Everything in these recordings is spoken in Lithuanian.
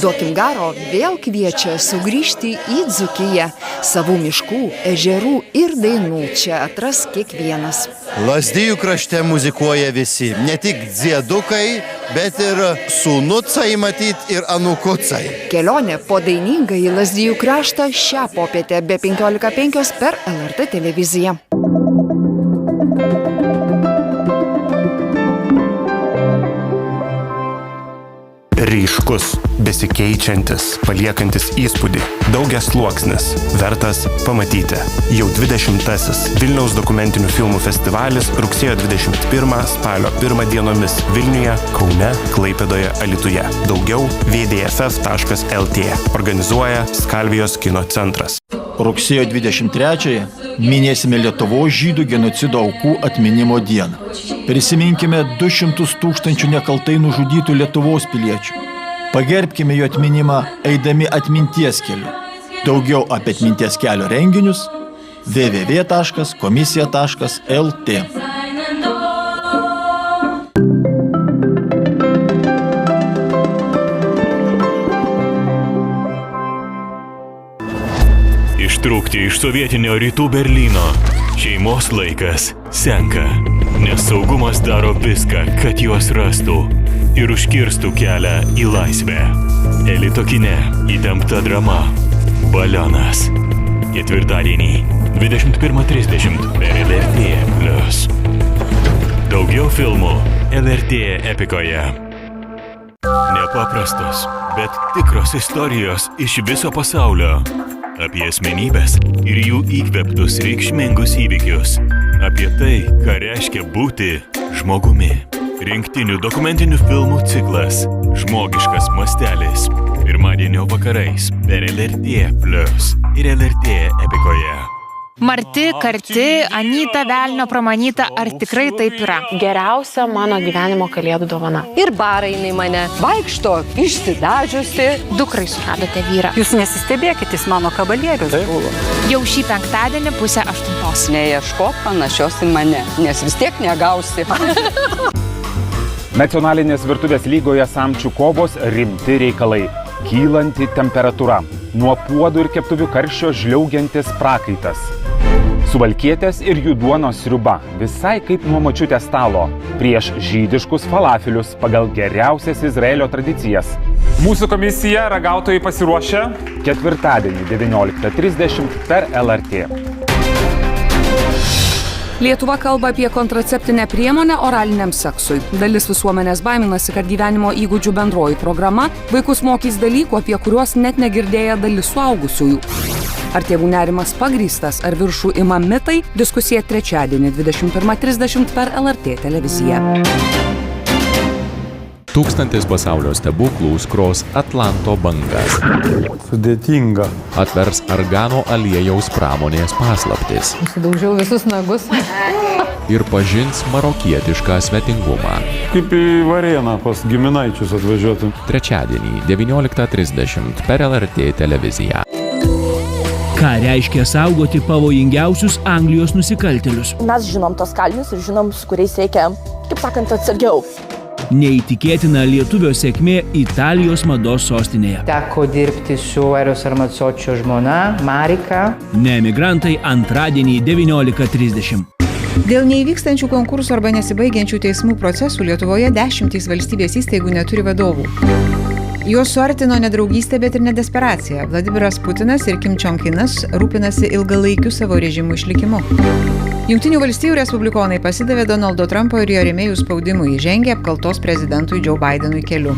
Duokim garo vėl kviečia sugrįžti į Dzūkiją. Savų miškų, ežerų ir dainų čia atras kiekvienas. Lazdijų krašte muzikuoja visi, ne tik dziedukai, bet ir sūnucai matyt ir anukucai. Kelionė po dainingą į Lazdijų kraštą šią popietę be 15:05 per LRT televiziją. Ryškus, besikeičiantis, paliekantis įspūdį, daugiasluoksnis, vertas pamatyti. Jau 20-asis Vilniaus dokumentinių filmų festivalis rugsėjo 21 spalio 1 dienomis Vilniuje, Kaune, Klaipėdoje, Alytuje. Daugiau vdff.lt. Organizuoja Skalvijos kino centras. Rugsėjo 23-ąją minėsime Lietuvos žydų genocido aukų atminimo dieną. Prisiminkime 200 000 nekaltai nužudytų Lietuvos piliečių. Pagerbkime jų atminimą eidami atminties keliu. Daugiau apie atminties kelio renginius www.komisija.lt. Ištrūkti iš sovietinio rytų Berlyno. Šeimos laikas senka, nes saugumas daro viską, kad juos rastų ir užkirstų kelią į laisvę. Elito kine įtempta drama Balionas. Ketvirtadienį 21:30 per LRT+. Daugiau filmų LRT Epikoje. Nepaprastos, bet tikros istorijos iš viso pasaulio. Apie asmenybės ir jų įkvėptus reikšmingus įvykius. Apie tai, ką reiškia būti žmogumi. Rinktinių dokumentinių filmų ciklas Žmogiškas mastelis. Pirmadienio vakarais per LRT+ ir LRT Epikoje. Marti, karti, Anyta, velnio pramanyta, ar tikrai taip yra? Geriausia mano gyvenimo kalėdų dovana. Ir barai jinai mane vaikšto, išsidažiusi. Dukrai suradote vyrą. Jūs nesistebėkit, jis mano kabalierius buvo. Jau šį penktadienį 7:30. Neieškok panašios į mane, nes vis tiek negausi. Nacionalinės virtuvės lygoje samčių kovos rimti reikalai. Kylanti temperatūra. Nuo puodų ir keptuvių karščio žliaugiantis prakaitas. Suvalkietės ir jų duonos sriuba. Visai kaip nuo močiutės stalo. Prieš žydiškus falafelius pagal geriausias Izraelio tradicijas. Mūsų komisija ragautojai pasiruošę. Ketvirtadienį 19:30 per LRT. Lietuva kalba apie kontraceptinę priemonę oraliniam seksui. Dalis visuomenės baiminasi, kad gyvenimo įgūdžių bendroji programa vaikus mokys dalykų, apie kuriuos net negirdėję dalis suaugusiųjų. Ar tėvų nerimas pagrįstas, ar viršų ima mitai? Diskusija trečiadienį 21:30 per LRT televiziją. 1000 pasaulio stebuklų skros Atlanto bangas. Sudėtinga. Atvers argano aliejaus pramonės paslaptis. Sudaužiau visus nagus. Ir pažins marokietišką svetingumą. Kaip į Varėną pas giminaičius atvažiuotų. Trečiadienį 19:30 per LRT televiziją. Ką reiškia saugoti pavojingiausius Anglijos nusikaltėlius? Mes žinom tos kalinius ir žinom, su kuriais reikia, kaip sakant, atsargiau. Neįtikėtina lietuvio sėkmė Italijos mados sostinėje. Teko dirbti su Eros Ramazzotti žmona, Marika. Neemigrantai antradienį 19:30. Dėl neįvykstančių konkursų arba nesibaigiančių teismų procesų Lietuvoje 10 valstybės įstaigų neturi vadovų. Juos suartino ne draugystė, bet ir ne desperacija. Vladimiras Putinas ir Kim Jong-inas rūpinasi ilgalaikiu savo režimų išlikimu. Jungtinių valstijų respublikonai pasidavė Donaldo Trumpo ir jo rėmėjų spaudimui, žengė apkaltos prezidentui Joe Bidenui keliu.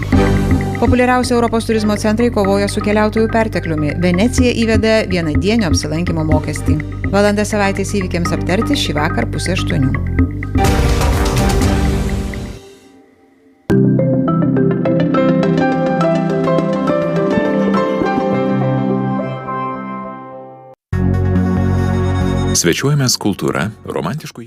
Populiariausi Europos turizmo centrai kovoja su keliautojų pertekliumi. Venecija įvedė vienadienio apsilankymo mokestį. Valanda savaitės įvykiams aptarti šį vakar 7:30. Svečiuojamės kultūra romantiškų